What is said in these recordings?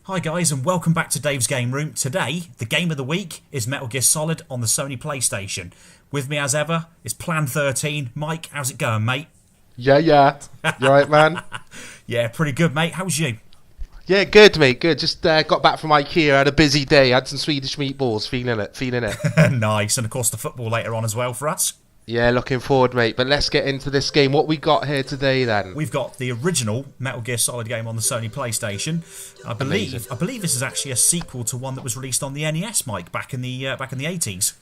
Hi guys and welcome back to Dave's Game Room. Today, the game of the week is Metal Gear Solid on the Sony PlayStation. With me as ever is Plan 13. Mike, how's it going, mate? Yeah. You alright, man? Yeah, pretty good, mate. How's you? Yeah, good, mate, good. Just got back from IKEA, had a busy day, had some Swedish meatballs, feeling it. Nice, and of course the football later on as well for us. Yeah, looking forward, mate. But let's get into this game. What we got here today, then? We've got the original Metal Gear Solid game on the Sony PlayStation. I believe this is actually a sequel to one that was released on the NES, Mike, back in the 80s.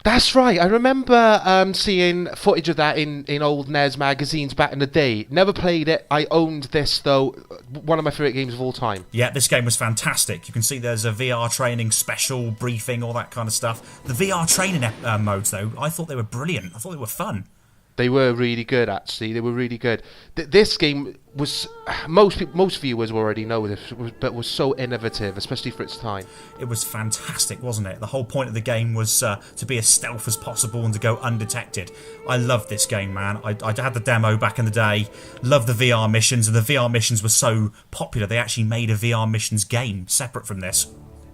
That's right. I remember seeing footage of that in old NES magazines back in the day. Never played it. I owned this, though. One of my favourite games of all time. Yeah, this game was fantastic. You can see there's a VR training, special briefing, all that kind of stuff. The VR training modes, though, I thought they were brilliant. I thought they were fun. They were really good, actually. They were really good. This game was... Most viewers already know this, but was so innovative, especially for its time. It was fantastic, wasn't it? The whole point of the game was to be as stealth as possible and to go undetected. I loved this game, man. I had the demo back in the day. Loved the VR missions, and the VR missions were so popular, they actually made a VR missions game separate from this.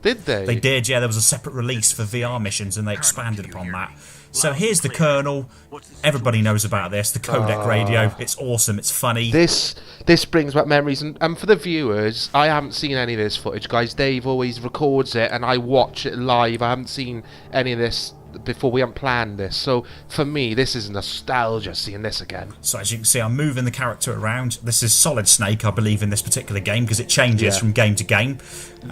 Did they? They did, yeah. There was a separate release for VR missions, and they expanded upon that. So here's the Colonel. Everybody knows about this. The codec radio. It's awesome. It's funny. This brings back memories. And for the viewers, I haven't seen any of this footage, guys. Dave always records it, and I watch it live. I haven't seen any of this before. We haven't planned this. So for me, this is nostalgia seeing this again. So as you can see, I'm moving the character around. This is Solid Snake, I believe, in this particular game, because it changes from game to game.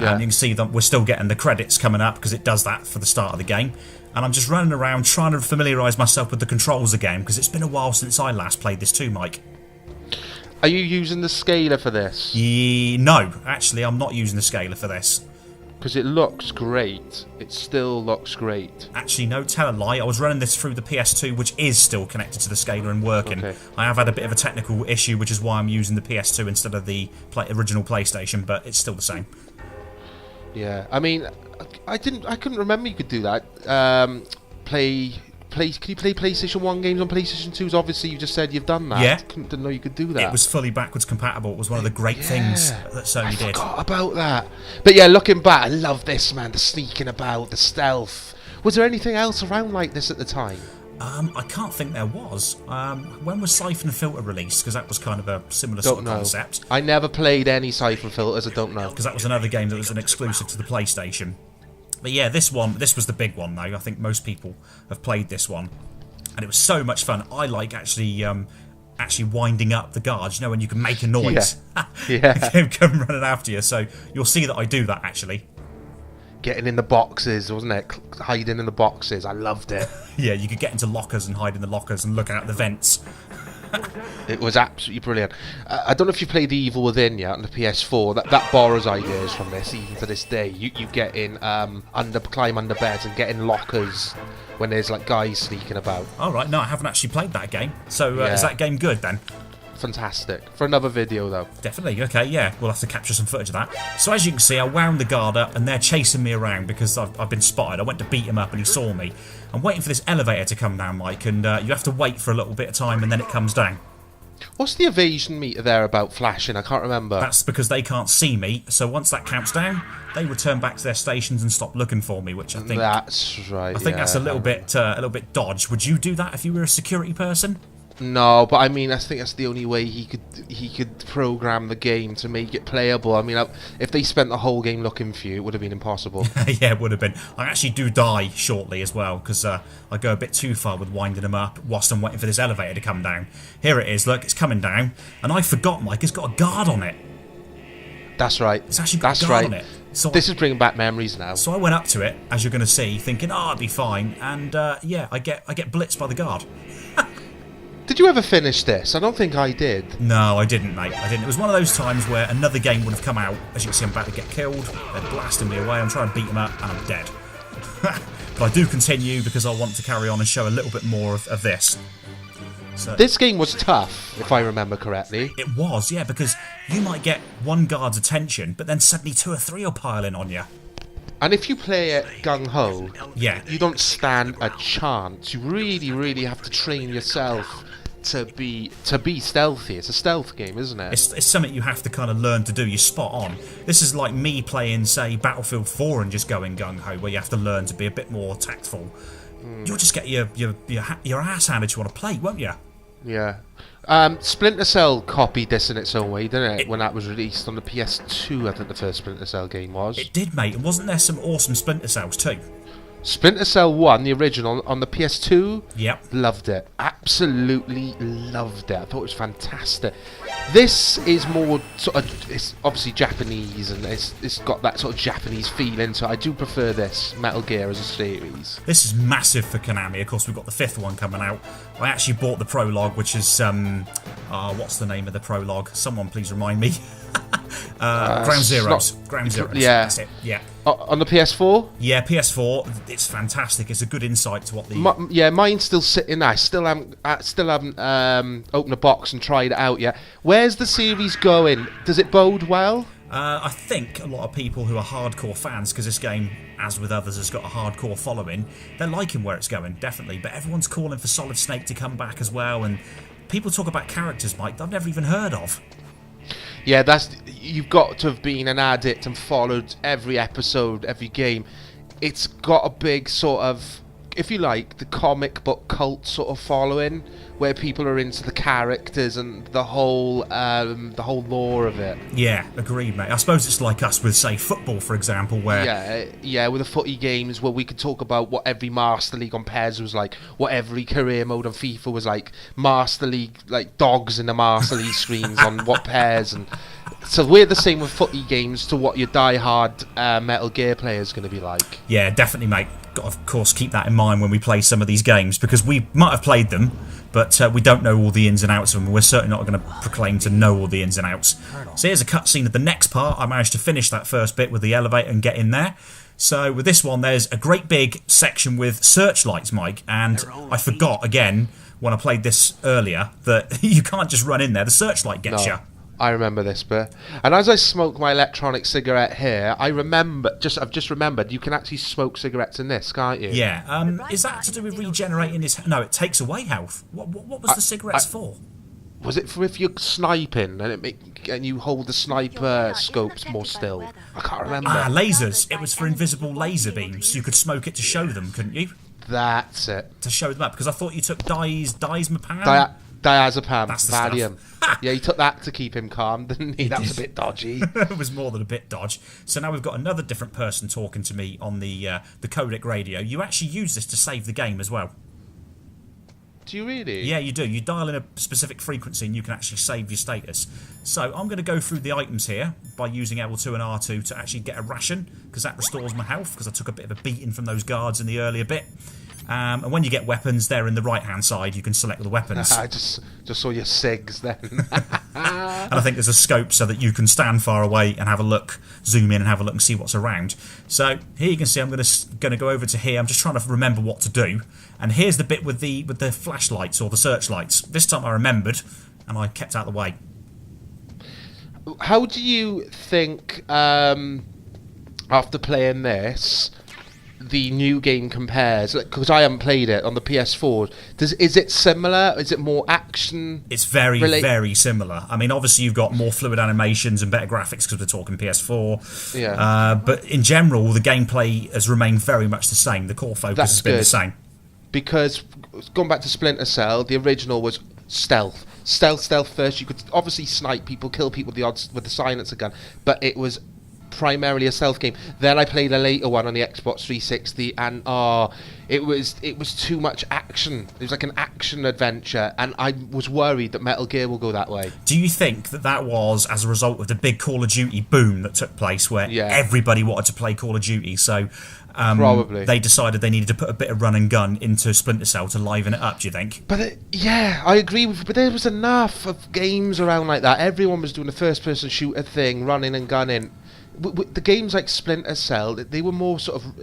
Yeah. And you can see that we're still getting the credits coming up, because it does that for the start of the game. And I'm just running around trying to familiarise myself with the controls again, because it's been a while since I last played this too, Mike. Are you using the scaler for this? No, actually, I'm not using the scaler for this. Because it looks great. It still looks great. Actually, no, tell a lie. I was running this through the PS2, which is still connected to the scaler and working. Okay. I have had a bit of a technical issue, which is why I'm using the PS2 instead of the original PlayStation, but it's still the same. Yeah, I mean, I couldn't remember you could do that. Can you play PlayStation 1 games on PlayStation 2s? Obviously, you just said you've done that. Yeah. Didn't know you could do that. It was fully backwards compatible. It was one of the great things that Sony did. I forgot about that. But yeah, looking back, I love this, man. The sneaking about, the stealth. Was there anything else around like this at the time? I can't think there was. When was Siphon Filter released? Because that was kind of a similar sort of concept. I never played any Siphon Filters, I don't know. Because that was another game that was an exclusive to the PlayStation. But yeah, this was the big one though. I think most people have played this one. And it was so much fun. I like actually winding up the guards, you know, when you can make a noise. Yeah. Come running after you. So you'll see that I do that actually. Getting in the boxes, wasn't it? Hiding in the boxes. I loved it. Yeah, you could get into lockers and hide in the lockers and look out the vents. It was absolutely brilliant. I don't know if you played The Evil Within yet on the PS4. That borrows ideas from this, even to this day. You get in, climb under beds and get in lockers when there's like guys sneaking about. All right, no, I haven't actually played that game. So is that game good then? Fantastic. For another video though. Definitely, okay, yeah. We'll have to capture some footage of that. So as you can see, I wound the guard up and they're chasing me around because I've been spotted. I went to beat him up and he saw me. I'm waiting for this elevator to come down, Mike, and you have to wait for a little bit of time and then it comes down. What's the evasion meter there about flashing? I can't remember. That's because they can't see me, so once that counts down, they return back to their stations and stop looking for me, which I think... That's right, I think that's a little bit dodge. Would you do that if you were a security person? No, but I mean, I think that's the only way he could program the game to make it playable. I mean, if they spent the whole game looking for you, it would have been impossible. Yeah, it would have been. I actually do die shortly as well, because I go a bit too far with winding him up whilst I'm waiting for this elevator to come down. Here it is, look, it's coming down, and I forgot, Mike, it's got a guard on it. That's right. It's actually got a guard on it. So this is bringing back memories now. So I went up to it, as you're going to see, thinking, oh, I'd be fine, and yeah, I get blitzed by the guard. Did you ever finish this? I don't think I did. No, I didn't, mate. I didn't. It was one of those times where another game would have come out. As you can see, I'm about to get killed. They're blasting me away. I'm trying to beat them up, and I'm dead. But I do continue because I want to carry on and show a little bit more of this. So, this game was tough, if I remember correctly. It was, yeah, because you might get one guard's attention, but then suddenly 2 or 3 will pile in on you. And if you play it gung-ho, yeah, you don't stand a chance. You really, really have to train yourself to be stealthy. It's a stealth game, isn't it? It's something you have to kind of learn to do. You're spot on. This is like me playing, say, Battlefield 4 and just going gung-ho, where you have to learn to be a bit more tactful. You'll just get your ass handed to you on a plate, won't you? Yeah. Splinter Cell copied this in its own way, didn't it? When that was released on the PS2, I think the first Splinter Cell game was. It did, mate. And wasn't there some awesome Splinter Cells too? Splinter Cell 1, the original, on the PS2, Yep. loved it. Absolutely loved it. I thought it was fantastic. This is more sort of, it's obviously Japanese, and it's got that sort of Japanese feeling, so I do prefer this Metal Gear as a series. This is massive for Konami. Of course, we've got the 5th one coming out. I actually bought the prologue, which is, what's the name of the prologue? Someone please remind me. Ground Zeroes. Ground Zeroes. Yeah. That's it. Yeah. On the PS4? Yeah, PS4. It's fantastic. It's a good insight to what the... Mine's still sitting there. I still haven't opened a box and tried it out yet. Where's the series going? Does it bode well? I think a lot of people who are hardcore fans, because this game, as with others, has got a hardcore following, they're liking where it's going, definitely. But everyone's calling for Solid Snake to come back as well, and people talk about characters, Mike, that I've never even heard of. Yeah, you've got to have been an addict and followed every episode, every game. It's got a big sort of, if you like, the comic book cult sort of following, where people are into the characters and the whole lore of it. Yeah, agreed, mate. I suppose it's like us with, say, football, for example, where... Yeah, with the footy games, where we could talk about what every Master League on PES was like, what every career mode on FIFA was like, Master League, like dogs in the Master League screens on what PES, and so we're the same with footy games to what your die-hard Metal Gear player is going to be like. Yeah, definitely, mate. Got to, of course, keep that in mind when we play some of these games, because we might have played them, but we don't know all the ins and outs of them. We're certainly not going to proclaim to know all the ins and outs. So here's a cutscene of the next part. I managed to finish that first bit with the elevator and get in there. So with this one, there's a great big section with searchlights, Mike, and I forgot, again, when I played this earlier, that you can't just run in there. The searchlight gets you. I remember this bit. And as I smoke my electronic cigarette here, I've just remembered you can actually smoke cigarettes in this, can't you? Yeah. Is that to do with regenerating his... No, it takes away health. What was the cigarettes for? Was it for if you're sniping and you hold the sniper scopes more still? I can't remember. Lasers. It was for invisible laser beams. You could smoke it to show them, couldn't you? That's it. To show them up, because I thought you took diazepam. Diazepam, That's the Valium. stuff. Yeah, he took that to keep him calm, didn't he? That was a bit dodgy. It was more than a bit dodge. So now we've got another different person talking to me on the codec radio. You actually use this to save the game as well. Do you really? Yeah, you do. You dial in a specific frequency and you can actually save your status. So I'm going to go through the items here by using L2 and R2 to actually get a ration, because that restores my health, because I took a bit of a beating from those guards in the earlier bit. And when you get weapons, they're in the right-hand side. You can select the weapons. I just saw your SIGs then. And I think there's a scope so that you can stand far away and have a look, zoom in and have a look and see what's around. So here you can see I'm going to go over to here. I'm just trying to remember what to do. And here's the bit with the flashlights or the searchlights. This time I remembered and I kept out of the way. How do you think, after playing this, the new game compares? Because I haven't played it on the PS4. Is it similar? Is it more action? It's very similar. I mean, obviously you've got more fluid animations and better graphics because we're talking PS4. Yeah. But in general, the gameplay has remained very much the same. The core focus has been the same. Because going back to Splinter Cell, the original was stealth. Stealth first. You could obviously snipe people, kill people with the silencer gun, but it was primarily a stealth game. Then I played a later one on the Xbox 360, and it was too much action. It was like an action adventure, and I was worried that Metal Gear will go that way. Do you think that was as a result of the big Call of Duty boom that took place, where everybody wanted to play Call of Duty? So probably they decided they needed to put a bit of run and gun into Splinter Cell to liven it up, do you think? But I agree with you, but there was enough of games around like that. Everyone was doing the first-person shooter thing, running and gunning. The games like Splinter Cell, they were more sort of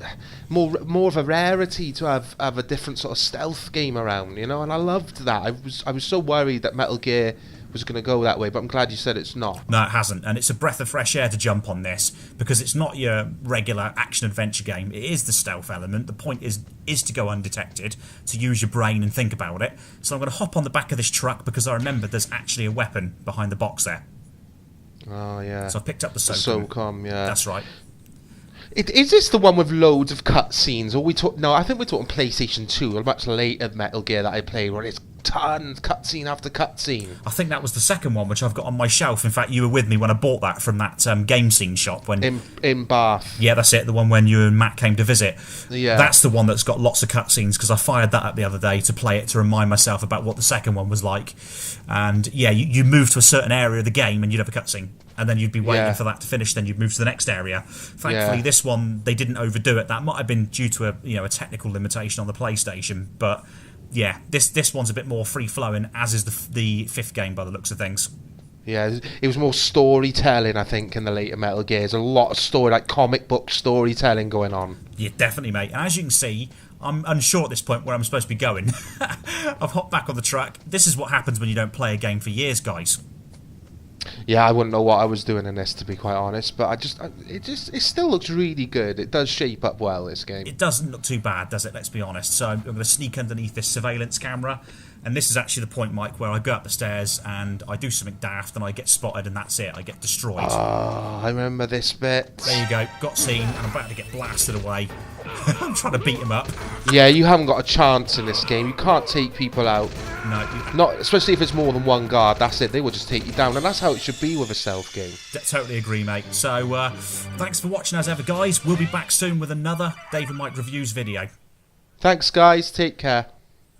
more of a rarity to have a different sort of stealth game around, you know. And I loved that. I was so worried that Metal Gear was going to go that way, but I'm glad you said it's not. No, it hasn't, and it's a breath of fresh air to jump on this, because it's not your regular action-adventure game. It is the stealth element. The point is to go undetected, to use your brain and think about it. So I'm going to hop on the back of this truck, because I remember there's actually a weapon behind the box there. Oh, yeah. So I've picked up the SOCOM. SOCOM, Yeah. That's right. Is this the one with loads of cutscenes? Or no, I think we're talking PlayStation 2, a much later Metal Gear that I played, where it's tons, cutscene after cutscene. I think that was the second one, which I've got on my shelf. In fact, you were with me when I bought that from that game scene shop. In Bath. Yeah, that's it, the one when you and Matt came to visit. Yeah. That's the one that's got lots of cutscenes, because I fired that up the other day to play it, to remind myself about what the second one was like. And yeah, you move to a certain area of the game and you'd have a cutscene. And then you'd be waiting for that to finish, then you'd move to the next area. Thankfully, this one, they didn't overdo it. That might have been due to a technical limitation on the PlayStation, but yeah, this one's a bit more free-flowing, as is the fifth game by the looks of things. Yeah, it was more storytelling, I think, in the later Metal Gears. A lot of story, like comic book storytelling going on. Yeah, definitely, mate. And as you can see, I'm unsure at this point where I'm supposed to be going. I've hopped back on the track. This is what happens when you don't play a game for years, guys. Yeah, I wouldn't know what I was doing in this, to be quite honest. But it still looks really good. It does shape up well, this game. It doesn't look too bad, does it? Let's be honest. So I'm going to sneak underneath this surveillance camera, and this is actually the point, Mike, where I go up the stairs and I do something daft and I get spotted, and that's it. I get destroyed. Oh, I remember this bit. There you go. Got seen, and I'm about to get blasted away. I'm trying to beat him up. Yeah, you haven't got a chance in this game. You can't take people out. No. Not especially if it's more than one guard. That's it. They will just take you down, and that's how it should be with a stealth game. Totally agree, mate. So, thanks for watching as ever, guys. We'll be back soon with another Dave and Mike Reviews video. Thanks, guys. Take care.